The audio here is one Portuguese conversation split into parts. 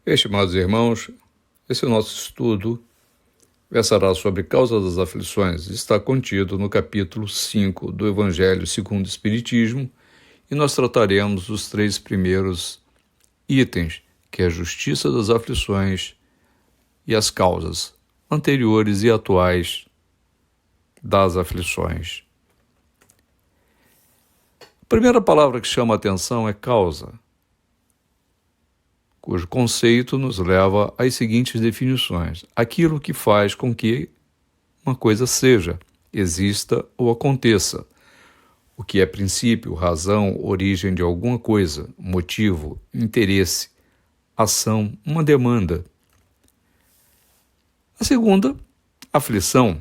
Estimados irmãos, esse nosso estudo versará sobre causa das aflições. Está contido no capítulo 5 do Evangelho segundo o Espiritismo e nós trataremos os 3 primeiros itens, que é a justiça das aflições e as causas anteriores e atuais das aflições. A primeira palavra que chama a atenção é causa, cujo conceito nos leva às seguintes definições: aquilo que faz com que uma coisa seja, exista ou aconteça, o que é princípio, razão, origem de alguma coisa, motivo, interesse, ação, uma demanda. A segunda, aflição,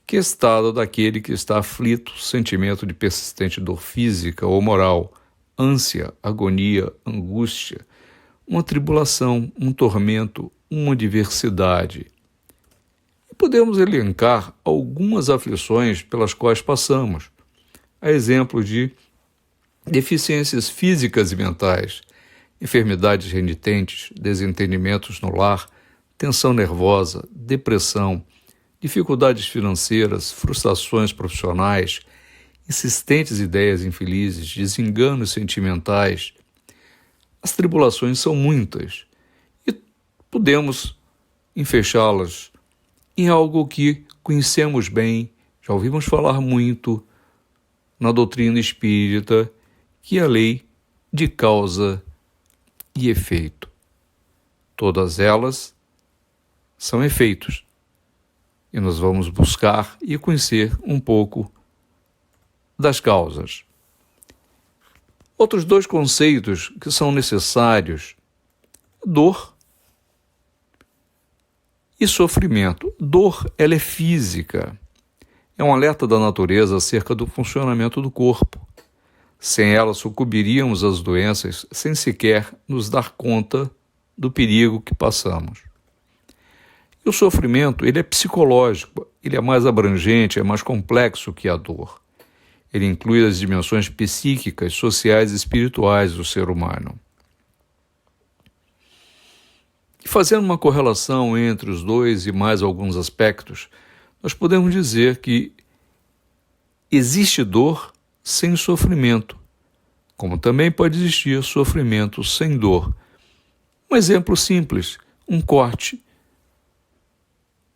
que é estado daquele que está aflito, sentimento de persistente dor física ou moral, ânsia, agonia, angústia, uma tribulação, um tormento, uma adversidade. E podemos elencar algumas aflições pelas quais passamos, a exemplo de deficiências físicas e mentais, enfermidades renitentes, desentendimentos no lar, tensão nervosa, depressão, dificuldades financeiras, frustrações profissionais, insistentes ideias infelizes, desenganos sentimentais. As tribulações são muitas e podemos enfechá-las em algo que conhecemos bem, já ouvimos falar muito na doutrina espírita, que é a lei de causa e efeito. Todas elas são efeitos e nós vamos buscar e conhecer um pouco das causas. Outros 2 conceitos que são necessários: dor e sofrimento. Dor, ela é física. É um alerta da natureza acerca do funcionamento do corpo. Sem ela, sucumbiríamos às doenças sem sequer nos dar conta do perigo que passamos. E o sofrimento, ele é psicológico, ele é mais abrangente, é mais complexo que a dor. Ele inclui as dimensões psíquicas, sociais e espirituais do ser humano. E fazendo uma correlação entre os 2 e mais alguns aspectos, nós podemos dizer que existe dor sem sofrimento, como também pode existir sofrimento sem dor. Um exemplo simples: um corte.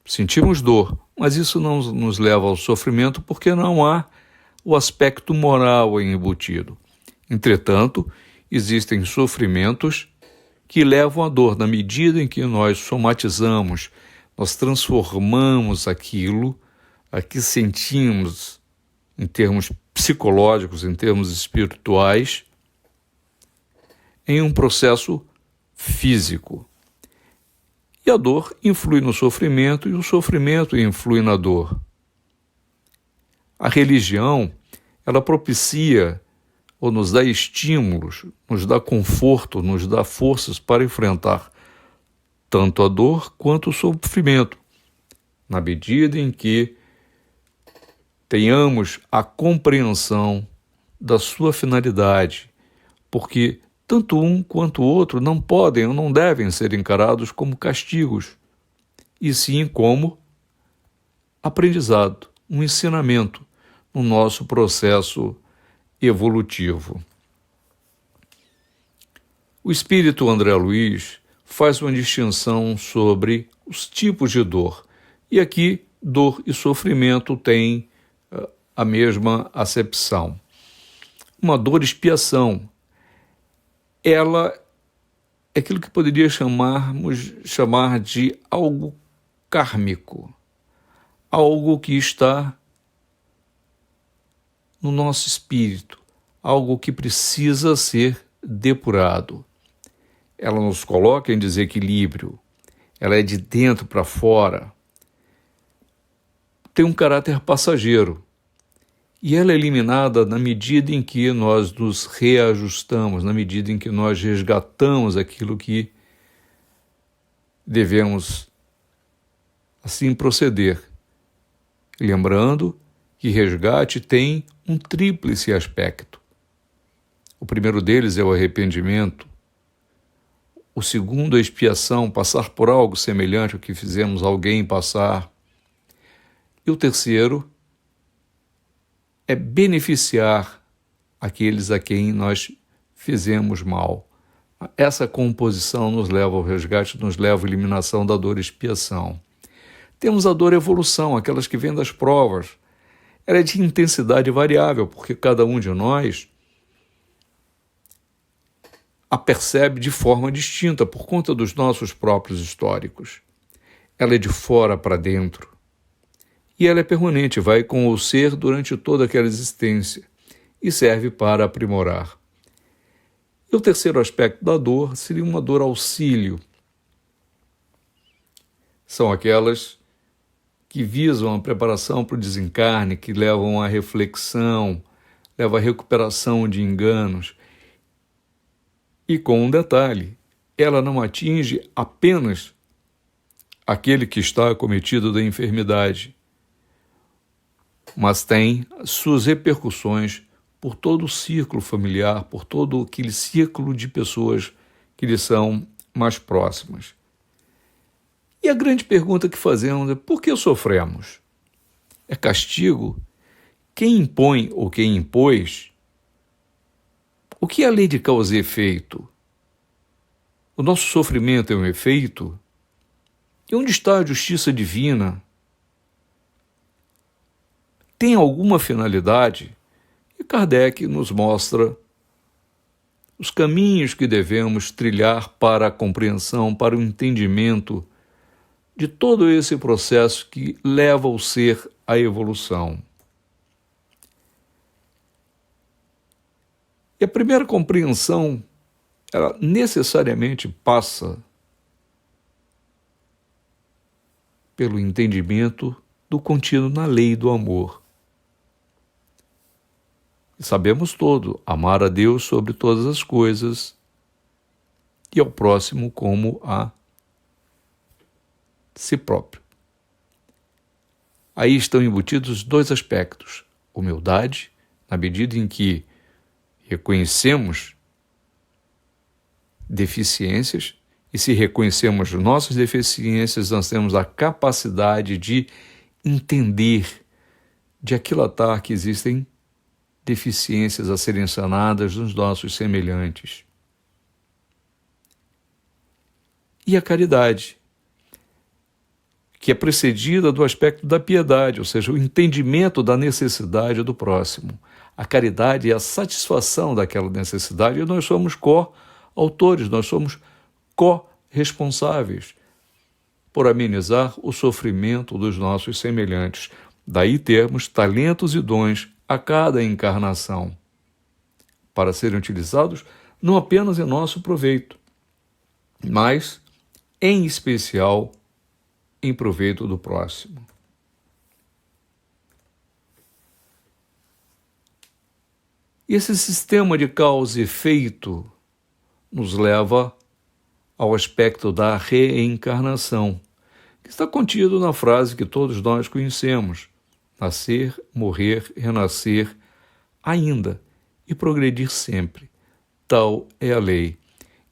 Sentimos dor, mas isso não nos leva ao sofrimento porque não há o aspecto moral embutido. Entretanto, existem sofrimentos que levam à dor. Na medida em que nós somatizamos, nós transformamos aquilo a que sentimos em termos psicológicos, em termos espirituais, em um processo físico. E a dor influi no sofrimento e o sofrimento influi na dor. A religião, ela propicia ou nos dá estímulos, nos dá conforto, nos dá forças para enfrentar tanto a dor quanto o sofrimento, na medida em que tenhamos a compreensão da sua finalidade, porque tanto um quanto o outro não podem ou não devem ser encarados como castigos, e sim como aprendizado, um ensinamento no nosso processo evolutivo. O espírito André Luiz faz uma distinção sobre os tipos de dor, e aqui dor e sofrimento têm a mesma acepção. Uma dor expiação, ela é aquilo que poderia chamar de algo kármico, algo que está no nosso espírito, algo que precisa ser depurado. Ela nos coloca em desequilíbrio, ela é de dentro para fora, tem um caráter passageiro, e ela é eliminada na medida em que nós nos reajustamos, na medida em que nós resgatamos aquilo que devemos assim proceder. Lembrando que resgate tem um tríplice aspecto. O primeiro deles é o arrependimento, O segundo, a expiação, passar por algo semelhante ao que fizemos alguém passar. E o terceiro é beneficiar aqueles a quem nós fizemos mal. Essa composição nos leva ao resgate, nos leva à eliminação da dor e expiação. Temos a dor evolução, aquelas que vêm das provas. Ela é de intensidade variável, porque cada um de nós a percebe de forma distinta por conta dos nossos próprios históricos. Ela é de fora para dentro. E ela é permanente, vai com o ser durante toda aquela existência e serve para aprimorar. E o terceiro aspecto da dor seria uma dor auxílio. São aquelas que visam a preparação para o desencarne, que levam à reflexão, levam à recuperação de enganos. E com um detalhe, ela não atinge apenas aquele que está acometido da enfermidade, mas tem suas repercussões por todo o círculo familiar, por todo aquele círculo de pessoas que lhe são mais próximas. E a grande pergunta que fazemos é: por que sofremos? É castigo? Quem impõe ou quem impôs? O que é a lei de causa e efeito? O nosso sofrimento é um efeito? E onde está a justiça divina? Tem alguma finalidade? E Kardec nos mostra os caminhos que devemos trilhar para a compreensão, para o entendimento de todo esse processo que leva o ser à evolução. E a primeira compreensão, ela necessariamente passa pelo entendimento do contínuo na lei do amor. E sabemos todo, amar a Deus sobre todas as coisas e ao próximo como a si próprio. Aí estão embutidos dois aspectos: humildade, na medida em que reconhecemos deficiências, e se reconhecemos nossas deficiências, nós temos a capacidade de entender, de aquilatar que existem deficiências a serem sanadas nos nossos semelhantes. E a caridade, que é precedida do aspecto da piedade, ou seja, o entendimento da necessidade do próximo. A caridade é a satisfação daquela necessidade e nós somos co-autores, nós somos co-responsáveis por amenizar o sofrimento dos nossos semelhantes. Daí termos talentos e dons a cada encarnação, para serem utilizados não apenas em nosso proveito, mas, em especial, em proveito do próximo. E esse sistema de causa e efeito nos leva ao aspecto da reencarnação, que está contido na frase que todos nós conhecemos: nascer, morrer, renascer ainda e progredir sempre. Tal é a lei.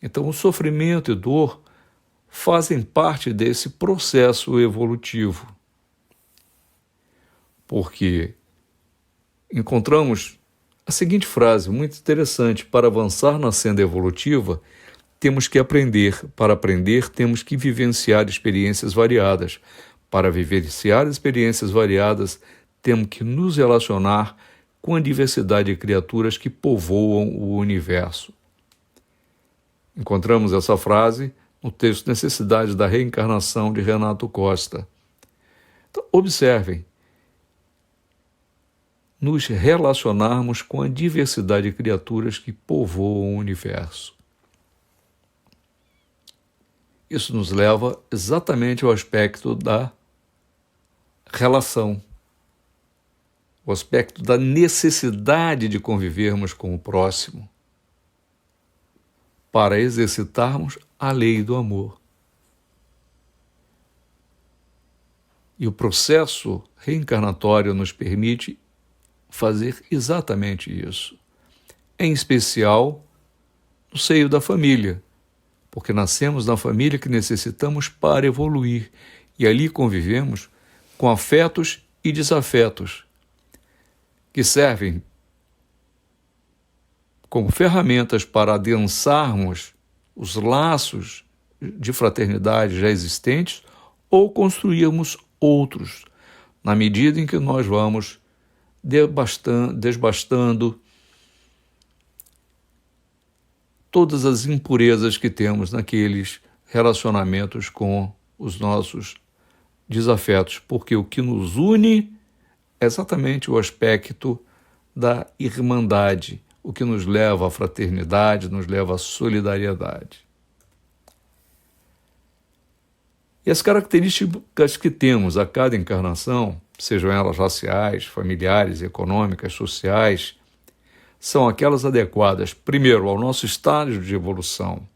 Então, o sofrimento e dor fazem parte desse processo evolutivo, porque encontramos a seguinte frase muito interessante: para avançar na senda evolutiva, temos que aprender. Para aprender, temos que vivenciar experiências variadas. Para vivenciar experiências variadas, temos que nos relacionar com a diversidade de criaturas que povoam o universo. Encontramos essa frase no texto Necessidade da Reencarnação, de Renato Costa. Então, observem, nos relacionarmos com a diversidade de criaturas que povoam o universo. Isso nos leva exatamente ao aspecto da relação, o aspecto da necessidade de convivermos com o próximo, para exercitarmos a lei do amor. E o processo reencarnatório nos permite fazer exatamente isso, em especial no seio da família, porque nascemos na família que necessitamos para evoluir e ali convivemos com afetos e desafetos que servem como ferramentas para adensarmos os laços de fraternidade já existentes ou construirmos outros, na medida em que nós vamos desbastando todas as impurezas que temos naqueles relacionamentos com os nossos desafetos, porque o que nos une é exatamente o aspecto da irmandade, o que nos leva à fraternidade, nos leva à solidariedade. E as características que temos a cada encarnação, sejam elas raciais, familiares, econômicas, sociais, são aquelas adequadas, primeiro, ao nosso estágio de evolução.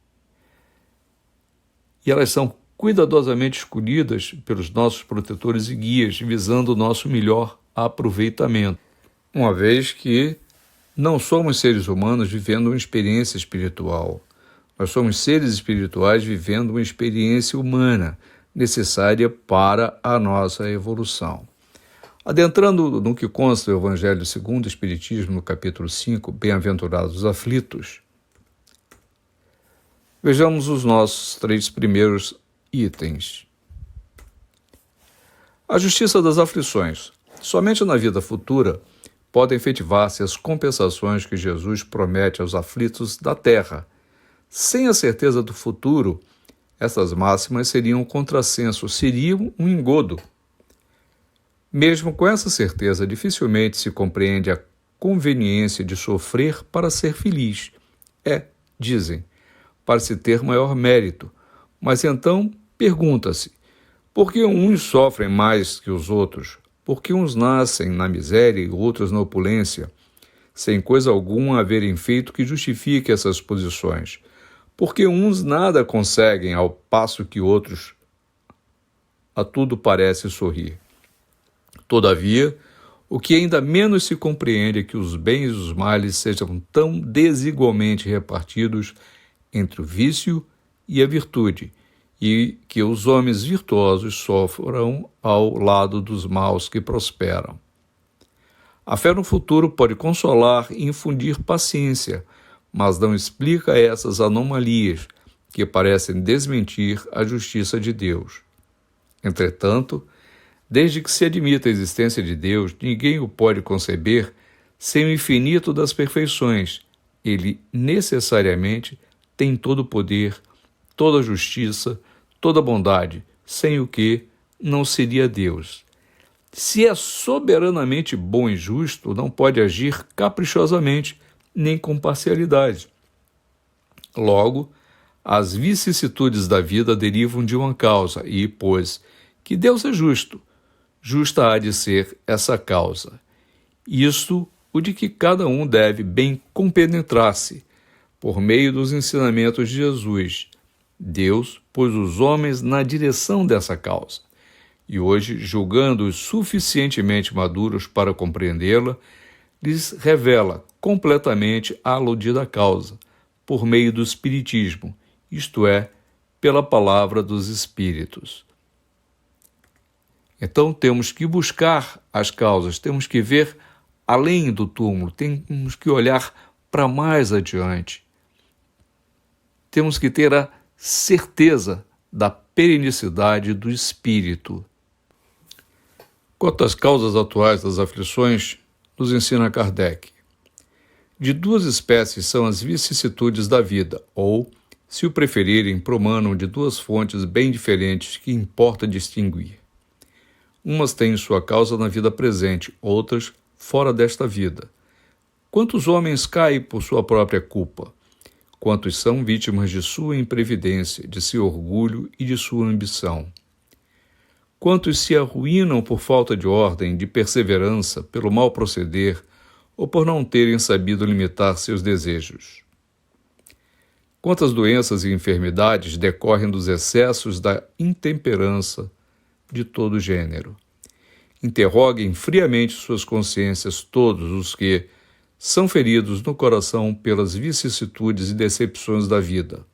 E elas são cuidadosamente escolhidas pelos nossos protetores e guias, visando o nosso melhor aproveitamento, uma vez que não somos seres humanos vivendo uma experiência espiritual. Nós somos seres espirituais vivendo uma experiência humana, necessária para a nossa evolução. Adentrando no que consta do Evangelho segundo o Espiritismo, no capítulo 5, Bem-aventurados os aflitos, vejamos os nossos 3 primeiros itens. A justiça das aflições. Somente na vida futura podem efetivar-se as compensações que Jesus promete aos aflitos da terra. Sem a certeza do futuro, essas máximas seriam um contrassenso, seriam um engodo. Mesmo com essa certeza, dificilmente se compreende a conveniência de sofrer para ser feliz. Dizem, para se ter maior mérito. Mas então pergunta-se, por que uns sofrem mais que os outros? Por que uns nascem na miséria e outros na opulência, sem coisa alguma haverem feito que justifique essas posições? Porque uns nada conseguem, ao passo que outros a tudo parece sorrir. Todavia, o que ainda menos se compreende é que os bens e os males sejam tão desigualmente repartidos entre o vício e a virtude, e que os homens virtuosos sofram ao lado dos maus que prosperam. A fé no futuro pode consolar e infundir paciência, mas não explica essas anomalias que parecem desmentir a justiça de Deus. Entretanto, desde que se admita a existência de Deus, ninguém o pode conceber sem o infinito das perfeições. Ele necessariamente tem todo o poder, toda a justiça, toda a bondade, sem o que não seria Deus. Se é soberanamente bom e justo, não pode agir caprichosamente, nem com parcialidade. Logo, as vicissitudes da vida derivam de uma causa e, pois que Deus é justo, justa há de ser essa causa. Isto o de que cada um deve bem compenetrar-se, por meio dos ensinamentos de Jesus. Deus pôs os homens na direção dessa causa, e hoje, julgando-os suficientemente maduros para compreendê-la, lhes revela completamente a aludida causa, por meio do Espiritismo, isto é, pela palavra dos Espíritos. Então temos que buscar as causas, temos que ver além do túmulo, temos que olhar para mais adiante. Temos que ter a certeza da perenicidade do espírito. Quanto às causas atuais das aflições, nos ensina Kardec. De 2 espécies são as vicissitudes da vida, ou, se o preferirem, promanam de 2 fontes bem diferentes que importa distinguir. Umas têm sua causa na vida presente, outras fora desta vida. Quantos homens caem por sua própria culpa? Quantos são vítimas de sua imprevidência, de seu orgulho e de sua ambição? Quantos se arruinam por falta de ordem, de perseverança, pelo mau proceder ou por não terem sabido limitar seus desejos? Quantas doenças e enfermidades decorrem dos excessos da intemperança de todo gênero? Interroguem friamente suas consciências todos os que são feridos no coração pelas vicissitudes e decepções da vida.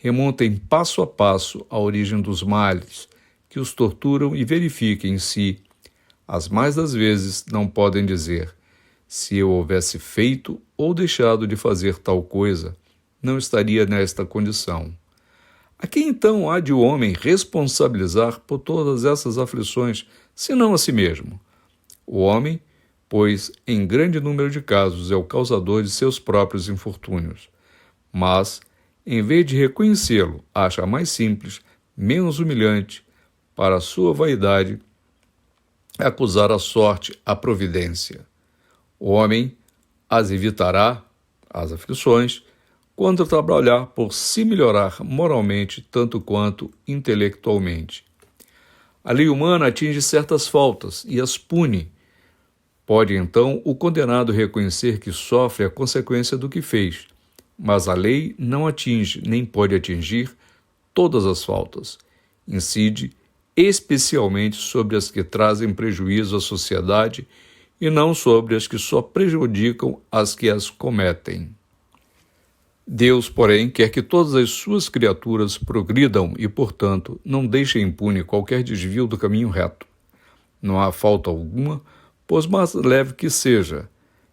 remontem passo a passo à origem dos males, que os torturam e verifiquem se, as mais das vezes, não podem dizer: se eu houvesse feito ou deixado de fazer tal coisa, não estaria nesta condição. A quem então há de o homem responsabilizar por todas essas aflições, senão a si mesmo? O homem, pois, em grande número de casos, é o causador de seus próprios infortúnios. Mas, em vez de reconhecê-lo, acha mais simples, menos humilhante, para a sua vaidade, acusar a sorte, a providência. O homem as evitará, as aflições, quando trabalhar por se melhorar moralmente tanto quanto intelectualmente. A lei humana atinge certas faltas e as pune. Pode, então, o condenado reconhecer que sofre a consequência do que fez, mas a lei não atinge nem pode atingir todas as faltas. Incide especialmente sobre as que trazem prejuízo à sociedade e não sobre as que só prejudicam as que as cometem. Deus, porém, quer que todas as suas criaturas progridam e, portanto, não deixe impune qualquer desvio do caminho reto. Não há falta alguma, por mais leve que seja,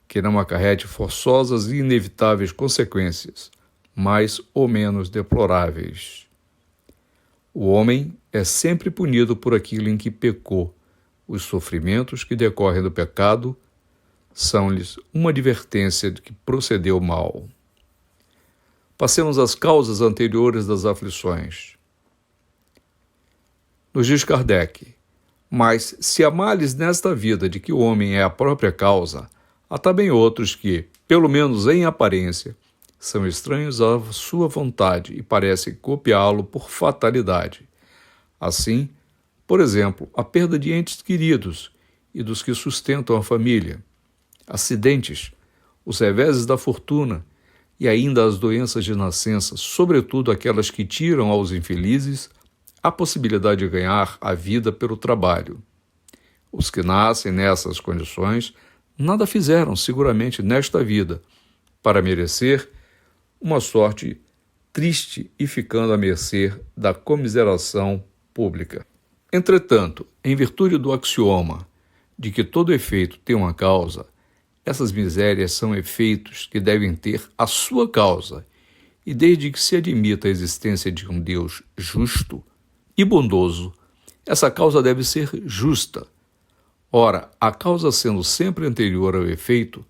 que não acarrete forçosas e inevitáveis consequências, mais ou menos deploráveis. O homem é sempre punido por aquilo em que pecou. Os sofrimentos que decorrem do pecado são-lhes uma advertência de que procedeu mal. Passemos às causas anteriores das aflições. Nos diz Kardec: mas se há males nesta vida de que o homem é a própria causa, há também outros que, pelo menos em aparência, são estranhos à sua vontade e parecem copiá-lo por fatalidade. Assim, por exemplo, a perda de entes queridos e dos que sustentam a família, acidentes, os reveses da fortuna e ainda as doenças de nascença, sobretudo aquelas que tiram aos infelizes a possibilidade de ganhar a vida pelo trabalho. Os que nascem nessas condições nada fizeram seguramente nesta vida para merecer uma sorte triste e ficando à mercê da comiseração pública. Entretanto, em virtude do axioma de que todo efeito tem uma causa, essas misérias são efeitos que devem ter a sua causa, e desde que se admita a existência de um Deus justo e bondoso, essa causa deve ser justa. Ora, a causa sendo sempre anterior ao efeito,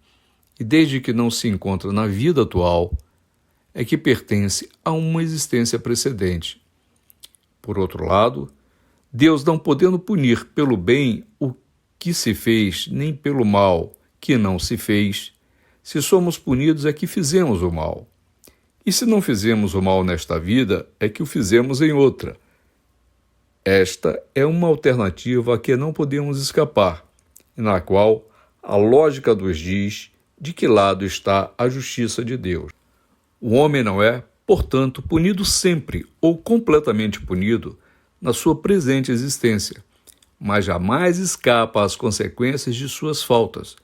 e desde que não se encontra na vida atual, é que pertence a uma existência precedente. Por outro lado, Deus, não podendo punir pelo bem o que se fez, nem pelo mal que não se fez, se somos punidos é que fizemos o mal. E se não fizemos o mal nesta vida, é que o fizemos em outra. Esta é uma alternativa a que não podemos escapar, e na qual a lógica nos diz de que lado está a justiça de Deus. O homem não é, portanto, punido sempre ou completamente punido na sua presente existência, mas jamais escapa às consequências de suas faltas,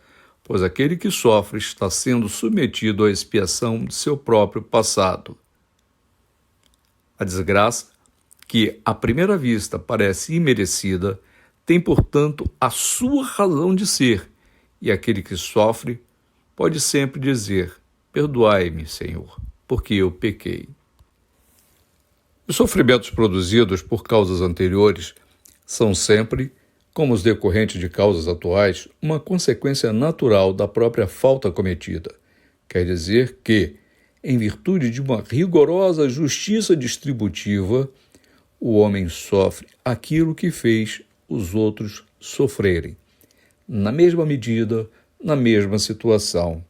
pois aquele que sofre está sendo submetido à expiação de seu próprio passado. A desgraça, que à primeira vista parece imerecida, tem, portanto, a sua razão de ser, e aquele que sofre pode sempre dizer: perdoai-me, Senhor, porque eu pequei. Os sofrimentos produzidos por causas anteriores são sempre, como os decorrentes de causas atuais, uma consequência natural da própria falta cometida. Quer dizer que, em virtude de uma rigorosa justiça distributiva, o homem sofre aquilo que fez os outros sofrerem, na mesma medida, na mesma situação.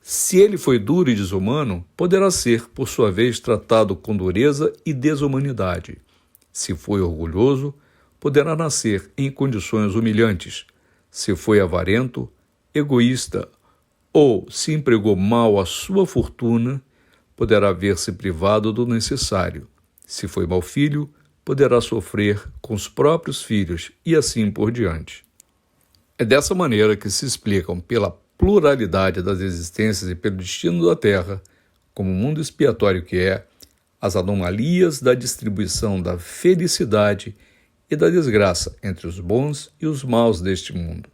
Se ele foi duro e desumano, poderá ser, por sua vez, tratado com dureza e desumanidade. Se foi orgulhoso, poderá nascer em condições humilhantes. Se foi avarento, egoísta ou se empregou mal a sua fortuna, poderá ver-se privado do necessário. Se foi mau filho, poderá sofrer com os próprios filhos e assim por diante. É dessa maneira que se explicam, pela pluralidade das existências e pelo destino da Terra, como mundo expiatório que é, as anomalias da distribuição da felicidade e da desgraça entre os bons e os maus deste mundo.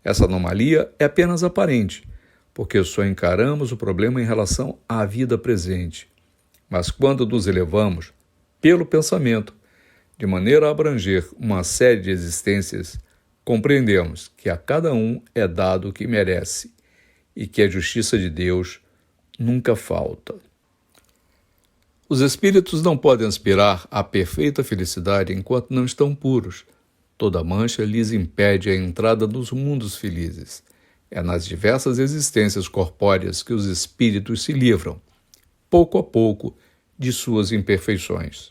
Essa anomalia é apenas aparente, porque só encaramos o problema em relação à vida presente. Mas quando nos elevamos pelo pensamento, de maneira a abranger uma série de existências, compreendemos que a cada um é dado o que merece e que a justiça de Deus nunca falta. Os espíritos não podem aspirar à perfeita felicidade enquanto não estão puros. Toda mancha lhes impede a entrada nos mundos felizes. É nas diversas existências corpóreas que os espíritos se livram, pouco a pouco, de suas imperfeições.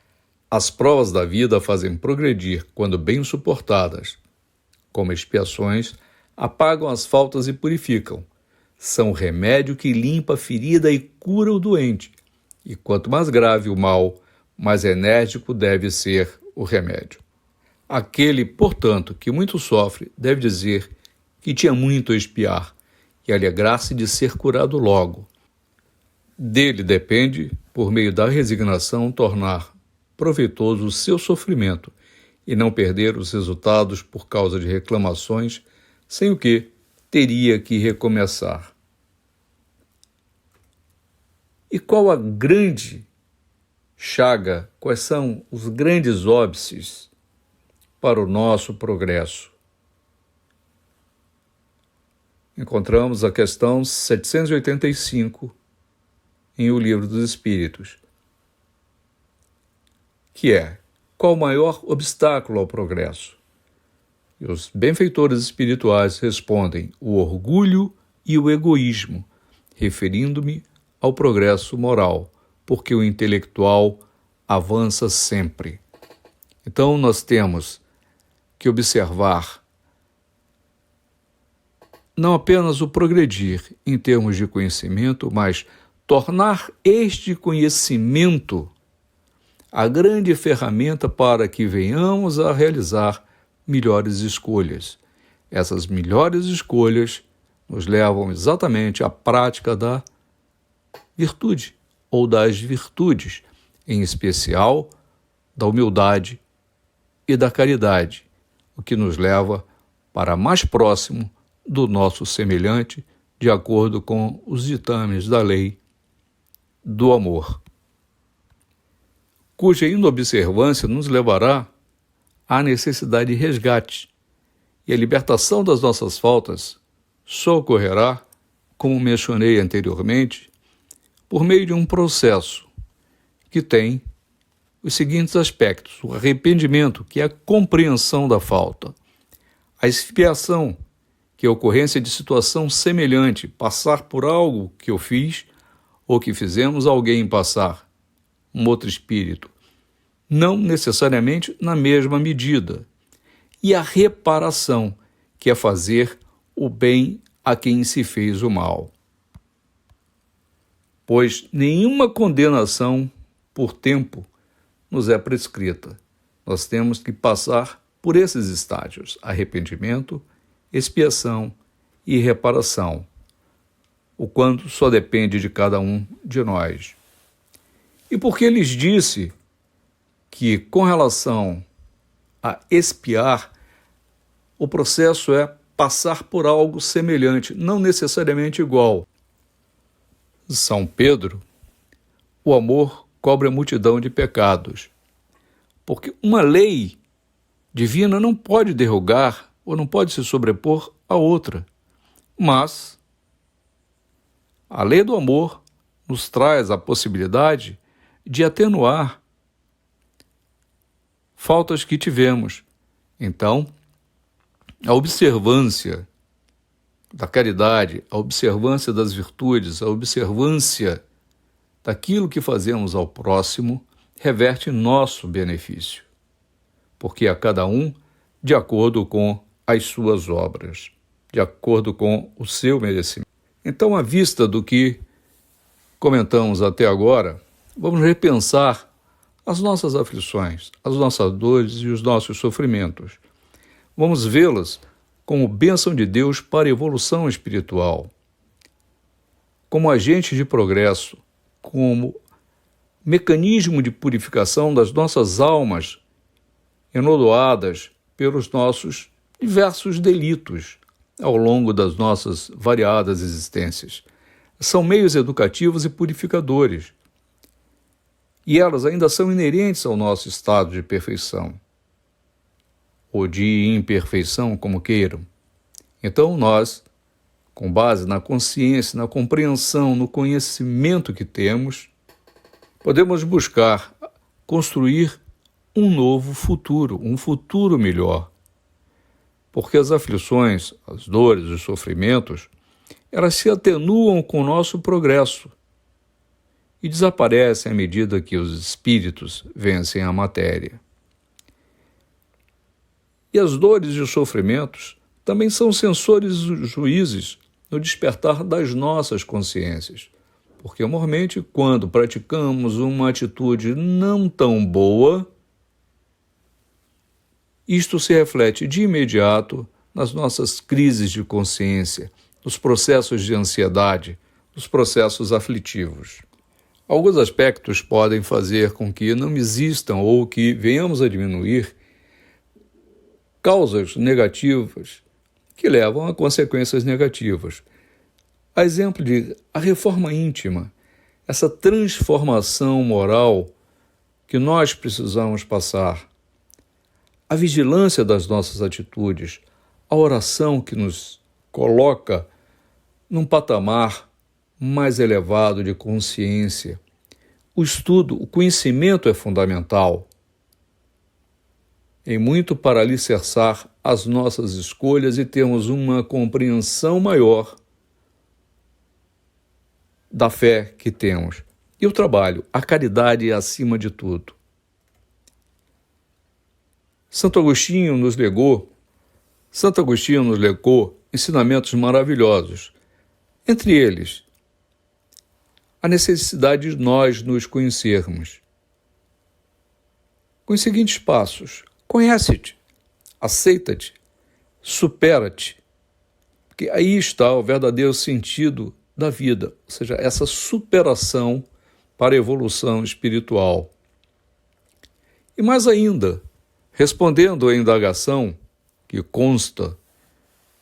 As provas da vida fazem progredir quando bem suportadas. Como expiações, apagam as faltas e purificam. São o remédio que limpa a ferida e cura o doente. E quanto mais grave o mal, mais enérgico deve ser o remédio. Aquele, portanto, que muito sofre, deve dizer que tinha muito a expiar e alegrar-se de ser curado logo. Dele depende, por meio da resignação, tornar proveitoso o seu sofrimento e não perder os resultados por causa de reclamações, sem o que teria que recomeçar. E qual a grande chaga, quais são os grandes óbices para o nosso progresso? Encontramos a questão 785 em O Livro dos Espíritos, que é: qual o maior obstáculo ao progresso? E os benfeitores espirituais respondem: o orgulho e o egoísmo, referindo-me ao progresso moral, porque o intelectual avança sempre. Então nós temos que observar não apenas o progredir em termos de conhecimento, mas tornar este conhecimento a grande ferramenta para que venhamos a realizar melhores escolhas. Essas melhores escolhas nos levam exatamente à prática da virtude ou das virtudes, em especial da humildade e da caridade, o que nos leva para mais próximo do nosso semelhante, de acordo com os ditames da lei do amor, cuja inobservância nos levará à necessidade de resgate, e a libertação das nossas faltas só ocorrerá, como mencionei anteriormente, por meio de um processo que tem os seguintes aspectos: o arrependimento, que é a compreensão da falta; a expiação, que é a ocorrência de situação semelhante, passar por algo que eu fiz ou que fizemos alguém passar, um outro espírito, não necessariamente na mesma medida; e a reparação, que é fazer o bem a quem se fez o mal. Pois nenhuma condenação por tempo nos é prescrita. Nós temos que passar por esses estágios: arrependimento, expiação e reparação, o quanto só depende de cada um de nós. E porque lhes disse que, com relação a expiar, o processo é passar por algo semelhante, não necessariamente igual. São Pedro: o amor cobre a multidão de pecados, porque uma lei divina não pode derrogar ou não pode se sobrepor a outra, mas a lei do amor nos traz a possibilidade de atenuar faltas que tivemos. Então, a observância da caridade, a observância das virtudes, a observância daquilo que fazemos ao próximo reverte nosso benefício, porque a cada um de acordo com as suas obras, de acordo com o seu merecimento. Então, à vista do que comentamos até agora, vamos repensar as nossas aflições, as nossas dores e os nossos sofrimentos. Vamos vê-las como bênção de Deus para a evolução espiritual, como agente de progresso, como mecanismo de purificação das nossas almas enodoadas pelos nossos diversos delitos ao longo das nossas variadas existências. São meios educativos e purificadores, e elas ainda são inerentes ao nosso estado de perfeição, ou de imperfeição, como queiram. Então nós, com base na consciência, na compreensão, no conhecimento que temos, podemos buscar construir um novo futuro, um futuro melhor. Porque as aflições, as dores, os sofrimentos, elas se atenuam com o nosso progresso e desaparecem à medida que os espíritos vencem a matéria. E as dores e os sofrimentos também são sensores juízes no despertar das nossas consciências, porque normalmente quando praticamos uma atitude não tão boa, isto se reflete de imediato nas nossas crises de consciência, nos processos de ansiedade, nos processos aflitivos. Alguns aspectos podem fazer com que não existam ou que venhamos a diminuir causas negativas que levam a consequências negativas. A exemplo de a reforma íntima, essa transformação moral que nós precisamos passar, a vigilância das nossas atitudes, a oração que nos coloca num patamar mais elevado de consciência. O estudo, o conhecimento é fundamental, em muito para alicerçar as nossas escolhas e termos uma compreensão maior da fé que temos. E o trabalho, a caridade é acima de tudo. Santo Agostinho nos legou ensinamentos maravilhosos. Entre eles, a necessidade de nós nos conhecermos. Com os seguintes passos: conhece-te, aceita-te, supera-te, porque aí está o verdadeiro sentido da vida, ou seja, essa superação para a evolução espiritual. E mais ainda, respondendo à indagação que consta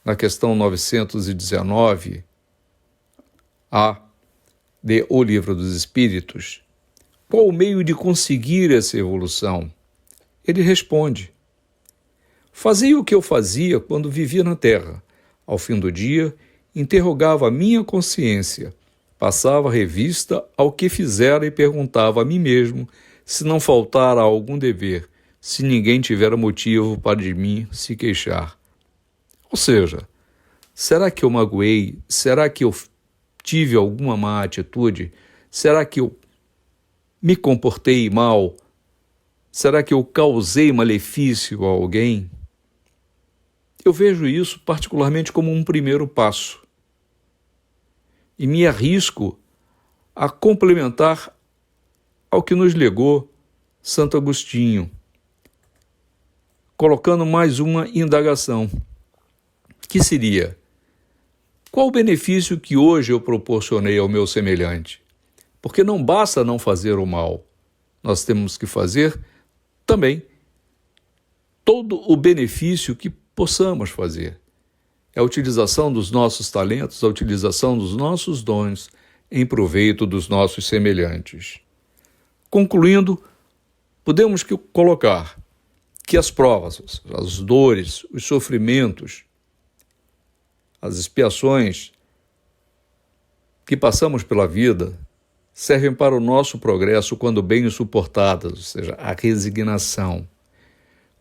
na questão 919 de O Livro dos Espíritos, qual o meio de conseguir essa evolução? Ele responde: fazia o que eu fazia quando vivia na Terra. Ao fim do dia, interrogava a minha consciência, passava revista ao que fizera e perguntava a mim mesmo se não faltara algum dever, se ninguém tivera motivo para de mim se queixar. Ou seja, será que eu magoei? Será que eu tive alguma má atitude? Será que eu me comportei mal? Será que eu causei malefício a alguém? Eu vejo isso particularmente como um primeiro passo. E me arrisco a complementar ao que nos legou Santo Agostinho, colocando mais uma indagação, que seria: qual o benefício que hoje eu proporcionei ao meu semelhante? Porque não basta não fazer o mal, nós temos que fazer também todo o benefício que possamos fazer. É a utilização dos nossos talentos, a utilização dos nossos dons em proveito dos nossos semelhantes. Concluindo, podemos colocar que as provas, as dores, os sofrimentos, as expiações que passamos pela vida servem para o nosso progresso quando bem suportadas, ou seja, a resignação.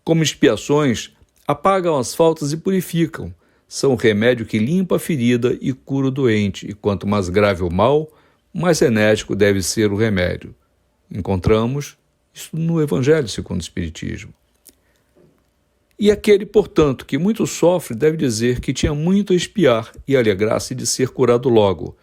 Como expiações, apagam as faltas e purificam. São o remédio que limpa a ferida e cura o doente, e quanto mais grave o mal, mais enérgico deve ser o remédio. Encontramos isso no Evangelho segundo o Espiritismo. E aquele, portanto, que muito sofre deve dizer que tinha muito a expiar e alegrar-se de ser curado logo.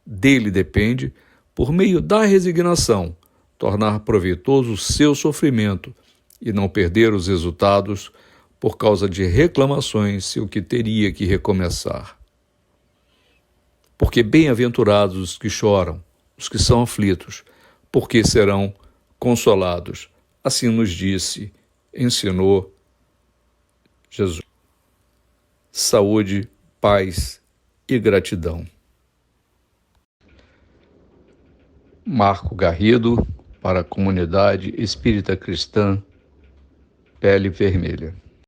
Dele depende, por meio da resignação, tornar proveitoso o seu sofrimento e não perder os resultados por causa de reclamações se o que teria que recomeçar. Porque bem-aventurados os que choram, os que são aflitos, porque serão consolados. Assim nos disse, ensinou Jesus. Saúde, paz e gratidão. Marco Garrido, para a Comunidade Espírita Cristã Pele Vermelha.